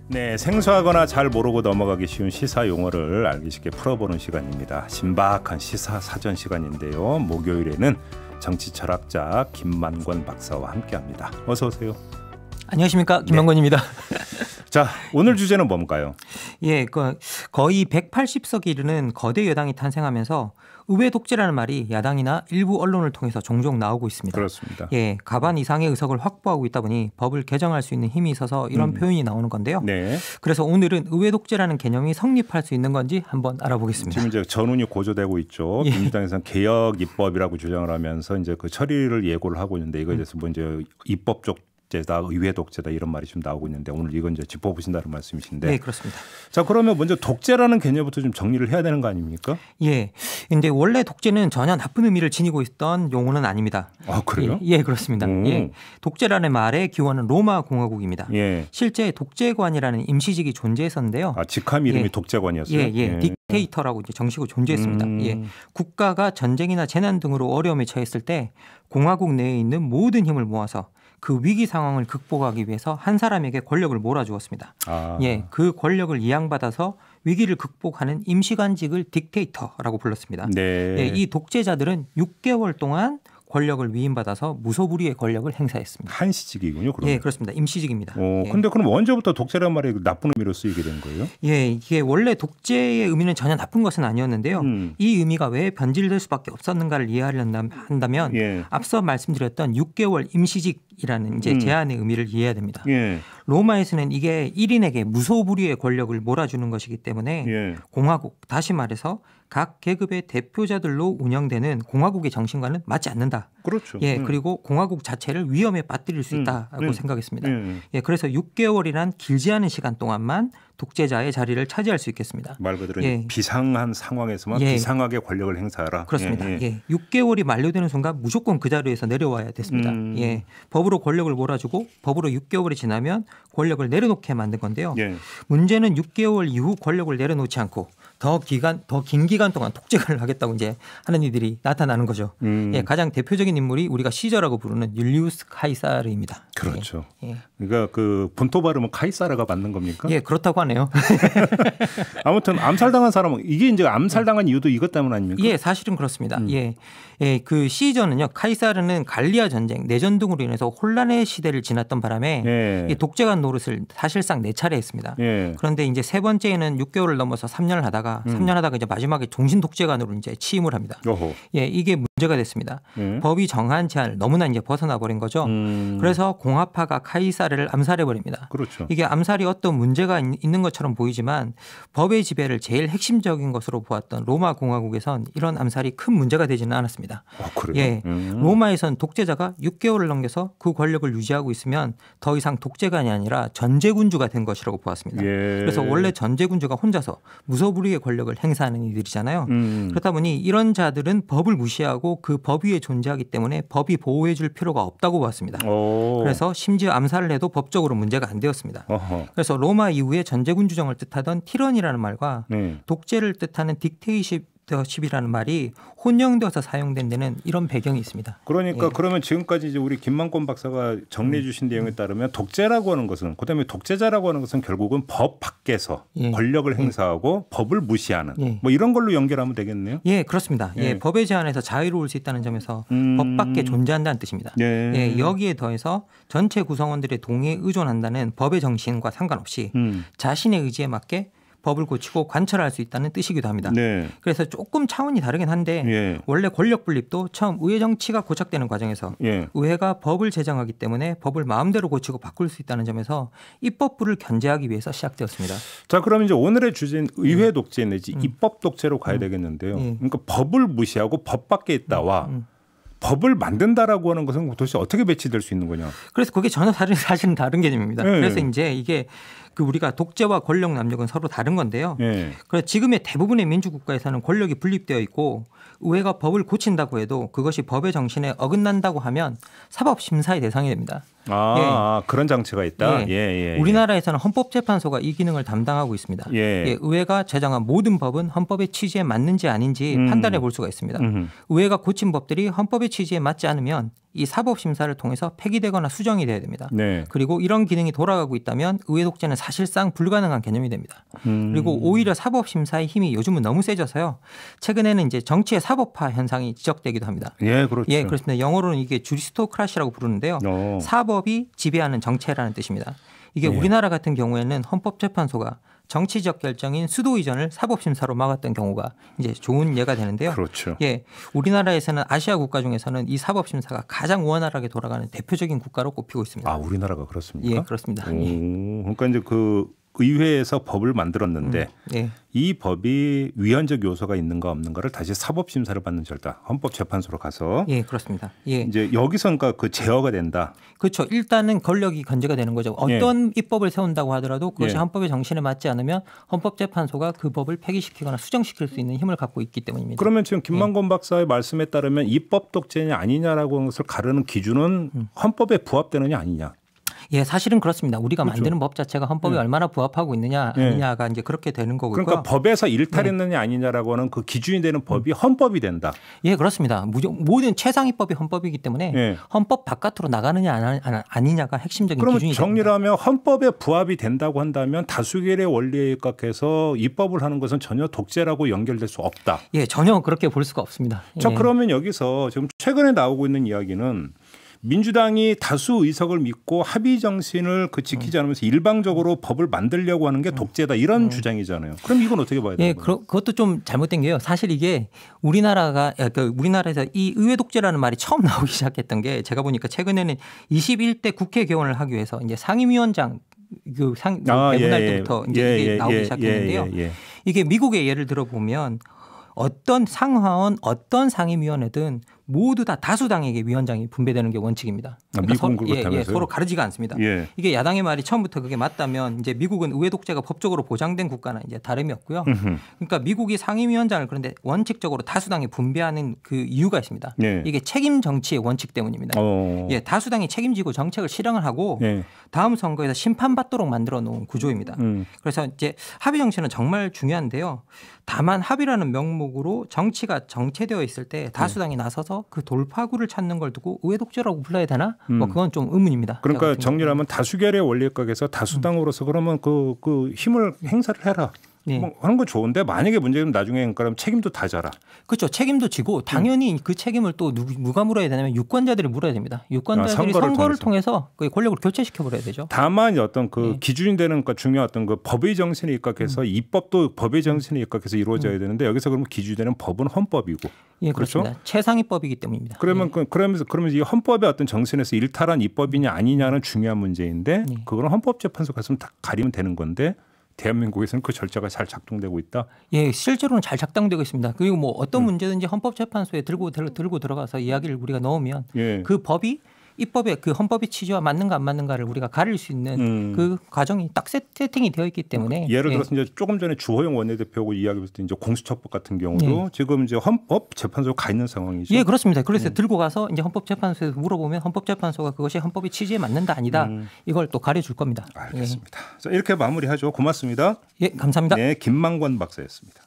네, 생소하거나 잘 모르고 넘어가기 쉬운 시사 용어를 알기 쉽게 풀어보는 시간입니다. 신박한 시사 사전 시간인데요. 목요일에는 정치 철학자 김만권 박사와 함께합니다. 어서 오세요. 안녕하십니까, 김만권입니다. 네. 자, 오늘 주제는 뭔가요? 예, 거의 180석이 이르는 거대 여당이 탄생하면서 의회 독재라는 말이 야당이나 일부 언론을 통해서 종종 나오고 있습니다. 그렇습니다. 예, 과반 이상의 의석을 확보하고 있다 보니 법을 개정할 수 있는 힘이 있어서 이런 표현이 나오는 건데요. 네. 그래서 오늘은 의회 독재라는 개념이 성립할 수 있는 건지 한번 알아보겠습니다. 지금 이제 전운이 고조되고 있죠. 예. 민주당에서는 개혁 입법이라고 주장을 하면서 이제 그 처리를 예고를 하고 있는데 이거에 대해서 뭐 이제 입법 독재다, 의회 독재다 이런 말이 좀 나오고 있는데 오늘 이건 이제 짚어보신다는 말씀이신데. 네, 그렇습니다. 자, 그러면 먼저 독재라는 개념부터 좀 정리를 해야 되는 거 아닙니까? 예, 근데 원래 독재는 전혀 나쁜 의미를 지니고 있던 용어는 아닙니다. 아, 그래요? 예, 그렇습니다. 예, 독재라는 말의 기원은 로마 공화국입니다. 예. 실제 독재관이라는 임시직이 존재했었는데요. 아, 직함 이름이 예. 독재관이었어요? 예. 딕테이터라고 이제 정식으로 존재했습니다. 예. 국가가 전쟁이나 재난 등으로 어려움에 처했을 때 공화국 내에 있는 모든 힘을 모아서 그 위기 상황을 극복하기 위해서 한 사람에게 권력을 몰아주었습니다. 아. 예, 그 권력을 이양받아서 위기를 극복하는 임시관직을 딕테이터라고 불렀습니다. 네. 예, 이 독재자들은 6개월 동안 권력을 위임받아서 무소불위의 권력을 행사했습니다. 한시직이군요. 그러면. 예, 그렇습니다. 임시직입니다. 예. 근데 그럼 언제부터 독재라는 말이 나쁜 의미로 쓰이게 된 거예요? 예, 이게 원래 독재의 의미는 전혀 나쁜 것은 아니었는데요. 이 의미가 왜 변질될 수밖에 없었는가를 이해한다면 예. 앞서 말씀드렸던 6개월 임시직이라는 이제 제한의 의미를 이해해야 됩니다. 예. 로마에서는 이게 1인에게 무소불위의 권력을 몰아주는 것이기 때문에 예. 공화국, 다시 말해서 각 계급의 대표자들로 운영되는 공화국의 정신과는 맞지 않는다. 그렇죠. 예, 그리고 공화국 자체를 위험에 빠뜨릴 수 있다고 생각했습니다. 예, 그래서 6개월이란 길지 않은 시간 동안만 독재자의 자리를 차지할 수 있겠습니다. 말 그대로 예. 비상한 상황에서만 예. 비상하게 권력을 행사하라. 그렇습니다. 예. 예. 6개월이 만료되는 순간 무조건 그 자리에서 내려와야 됐습니다. 예. 법으로 권력을 몰아주고 법으로 6개월이 지나면 권력을 내려놓게 만든 건데요. 예. 문제는 6개월 이후 권력을 내려놓지 않고 더 긴 기간 동안 독재를 하겠다고 이제 하는 이들이 나타나는 거죠. 예, 가장 대표적인 인물이 우리가 시저라고 부르는 율리우스 카이사르입니다. 그렇죠. 예. 그러니까 그 본토 발음은 카이사르가 맞는 겁니까? 예, 그렇다고 하네요. 아무튼 암살당한 사람은 이게 이제 암살당한 이유도 이것 때문 아닙니까? 예, 사실은 그렇습니다. 예, 그 시저는요, 카이사르는 갈리아 전쟁, 내전 등으로 인해서 혼란의 시대를 지났던 바람에 예. 이 독재관 노릇을 사실상 4차례 했습니다. 예. 그런데 이제 세 번째에는 6개월을 넘어서 3년을 하다가 이제 마지막에 종신 독재관으로 이제 취임을 합니다. 어허. 예, 이게 문제가 됐습니다. 예. 법이 정한 제한을 너무나 이제 벗어나 버린 거죠. 그래서 공화파가 카이사르를 암살해 버립니다. 그렇죠. 이게 암살이 어떤 문제가 있는 것처럼 보이지만 법의 지배를 제일 핵심적인 것으로 보았던 로마 공화국에선 이런 암살이 큰 문제가 되지는 않았습니다. 그래요? 예, 로마에선 독재자가 6개월을 넘겨서 그 권력을 유지하고 있으면 더 이상 독재관이 아니라 전제군주가 된 것이라고 보았습니다. 예. 그래서 원래 전제군주가 혼자서 무소불위의 권력을 행사하는 이들이잖아요. 그렇다 보니 이런 자들은 법을 무시하고 그 법 위에 존재하기 때문에 법이 보호해 줄 필요가 없다고 보았습니다. 그래서 심지어 암살을 해도 법적으로 문제가 안 되었습니다. 어허. 그래서 로마 이후에 전제군주정을 뜻하던 티런이라는 말과 독재를 뜻하는 딕테이터십이라는 말이 혼용되어서 사용된 데는 이런 배경이 있습니다. 그러니까 예. 그러면 지금까지 이제 우리 김만권 박사가 정리해 주신 내용에 따르면 독재라고 하는 것은 그다음에 독재자라고 하는 것은 결국은 법 밖에서 예. 권력을 행사하고 법을 무시하는 예. 뭐 이런 걸로 연결하면 되겠네요. 예, 그렇습니다. 예. 예, 법의 제한에서 자유로울 수 있다는 점에서 법 밖에 존재한다는 뜻입니다. 예. 예, 여기에 더해서 전체 구성원들의 동의에 의존한다는 법의 정신과 상관없이 자신의 의지에 맞게 법을 고치고 관철할 수 있다는 뜻이기도 합니다. 네. 그래서 조금 차원이 다르긴 한데 예. 원래 권력 분립도 처음 의회 정치가 고착되는 과정에서 예. 의회가 법을 제정하기 때문에 법을 마음대로 고치고 바꿀 수 있다는 점에서 입법부를 견제하기 위해서 시작되었습니다. 자, 그럼 이제 오늘의 주제는 의회 독재 내지 입법 독재로 가야 되겠는데요. 그러니까 법을 무시하고 법 밖에 있다와 법을 만든다라고 하는 것은 도대체 어떻게 배치될 수 있는 거냐? 그래서 그게 전혀 사실은 다른 개념입니다. 네. 그래서 이제 이게 우리가 독재와 권력 남용은 서로 다른 건데요. 네. 그래서 지금의 대부분의 민주국가에서는 권력이 분립되어 있고 의회가 법을 고친다고 해도 그것이 법의 정신에 어긋난다고 하면 사법심사의 대상이 됩니다. 그런 장치가 있다. 우리나라에서는 헌법재판소가 이 기능을 담당하고 있습니다. 의회가 제정한 모든 법은 헌법의 취지에 맞는지 아닌지 판단해 볼 수가 있습니다. 의회가 고친 법들이 헌법의 취지에 맞지 않으면 이 사법심사를 통해서 폐기되거나 수정이 돼야 됩니다. 네. 그리고 이런 기능이 돌아가고 있다면 의회 독재는 사실상 불가능한 개념이 됩니다. 그리고 오히려 사법심사의 힘이 요즘은 너무 세져서요. 최근에는 이제 정치의 사법화 현상이 지적되기도 합니다. 예, 그렇죠. 예, 그렇습니다. 영어로는 이게 주리스토크라시라고 부르는데요. 사법이 지배하는 정체라는 뜻입니다. 이게 우리나라 같은 경우에는 헌법재판소가 정치적 결정인 수도 이전을 사법심사로 막았던 경우가 이제 좋은 예가 되는데요. 그렇죠. 예, 우리나라에서는 아시아 국가 중에서는 이 사법심사가 가장 원활하게 돌아가는 대표적인 국가로 꼽히고 있습니다. 아, 우리나라가 그렇습니까? 예, 그렇습니다. 그러니까 이제 그 의회에서 법을 만들었는데 이 법이 위헌적 요소가 있는가 없는가를 다시 사법심사를 받는 절차, 헌법재판소로 가서 예, 그렇습니다. 예. 이제 여기서 그러니까 그 제어가 된다. 그렇죠. 일단은 권력이 건재가 되는 거죠. 어떤 입법을 세운다고 하더라도 그것이 헌법의 정신에 맞지 않으면 헌법재판소가 그 법을 폐기시키거나 수정시킬 수 있는 힘을 갖고 있기 때문입니다. 그러면 지금 김만권 박사의 말씀에 따르면 입법 독재냐 아니냐라고 하는 것을 가르는 기준은 헌법에 부합되느냐 아니냐. 예, 사실은 그렇습니다. 우리가 그렇죠. 만드는 법 자체가 헌법에 얼마나 부합하고 있느냐 아니냐가 이제 그렇게 되는 거고요. 그러니까 법에서 일탈했느냐 아니냐라고 하는 그 기준이 되는 법이 헌법이 된다. 예, 그렇습니다. 모든 최상위법이 헌법이기 때문에 헌법 바깥으로 나가느냐 아니냐가 핵심적인 기준이 됩니다. 그러면 정리를 하면 헌법에 부합이 된다고 한다면 다수결의 원리에 입각해서 입법을 하는 것은 전혀 독재라고 연결될 수 없다. 예, 전혀 그렇게 볼 수가 없습니다. 자, 그러면 여기서 지금 최근에 나오고 있는 이야기는 민주당이 다수 의석을 믿고 합의 정신을 지키지 않으면서 일방적으로 법을 만들려고 하는 게 독재다 이런 주장이잖아요. 그럼 이건 어떻게 봐야 되는 거예요? 그것도 좀 잘못된 게요. 사실 이게 우리나라에서 이 의회 독재라는 말이 처음 나오기 시작했던 게 제가 보니까 최근에는 21대 국회 개원을 하기 위해서 이제 상임위원장 배분할 때부터 이제 이게 나오기 시작했는데요. 이게 미국의 예를 들어보면 어떤 상하원, 어떤 상임위원회든 모두 다 다수당에게 위원장이 분배되는 게 원칙입니다. 그러니까 미국은 서로 가르지가 않습니다. 이게 야당의 말이 처음부터 그게 맞다면 이제 미국은 의회 독재가 법적으로 보장된 국가는 이제 다름이 없고요. 그러니까 미국이 상임위원장을 그런데 원칙적으로 다수당에 분배하는 그 이유가 있습니다. 이게 책임 정치의 원칙 때문입니다. 예, 다수당이 책임지고 정책을 실행을 하고 다음 선거에서 심판받도록 만들어 놓은 구조입니다. 그래서 이제 합의 정치는 정말 중요한데요. 다만 합의라는 명목으로 정치가 정체되어 있을 때 다수당이 나서서 그 돌파구를 찾는 걸 두고 의회 독재라고 불러야 되나? 뭐 그건 좀 의문입니다. 그러니까 정리를 하면 다수결의 원리각에서 다수당으로서 그러면 그 힘을 행사를 해라. 뭐 하는 건 좋은데 만약에 문제는 나중에 그럼 책임도 다 져라. 그렇죠. 책임도 지고 당연히 그 책임을 또 누가 물어야 되냐면 유권자들이 물어야 됩니다. 유권자들이 선거를 통해서 그 권력을 교체시켜 버려야 되죠. 다만 어떤 그 기준이 되는 중요한 어떤 그 법의 정신에 입각해서 입법도 법의 정신에 입각해서 이루어져야 되는데 여기서 그러면 기준이 되는 법은 헌법이고. 예, 그렇죠. 그렇습니다. 최상위법이기 때문입니다. 그러면 그러면 이 헌법의 어떤 정신에서 일탈한 입법이냐 아니냐는 중요한 문제인데 그거는 헌법재판소 갔으면 다 가리면 되는 건데. 대한민국에서는 그 절차가 잘 작동되고 있다. 예, 실제로는 잘 작동되고 있습니다. 그리고 뭐 어떤 문제든지 헌법재판소에 들고 들어가서 이야기를 우리가 넣으면 그 법이 입법의 그 헌법의 취지와 맞는가 안 맞는가를 우리가 가릴 수 있는 그 과정이 딱 세팅이 되어 있기 때문에 예를 들어서 이제 조금 전에 주호영 원내대표하고 이야기했을 때 이제 공수처법 같은 경우도 지금 이제 헌법재판소에 가 있는 상황이죠. 예, 그렇습니다. 그래서 들고 가서 이제 헌법재판소에서 물어보면 헌법재판소가 그것이 헌법의 취지에 맞는다 아니다 이걸 또 가려줄 겁니다. 알겠습니다. 자, 이렇게 마무리하죠. 고맙습니다. 예, 감사합니다. 네, 김만권 박사였습니다.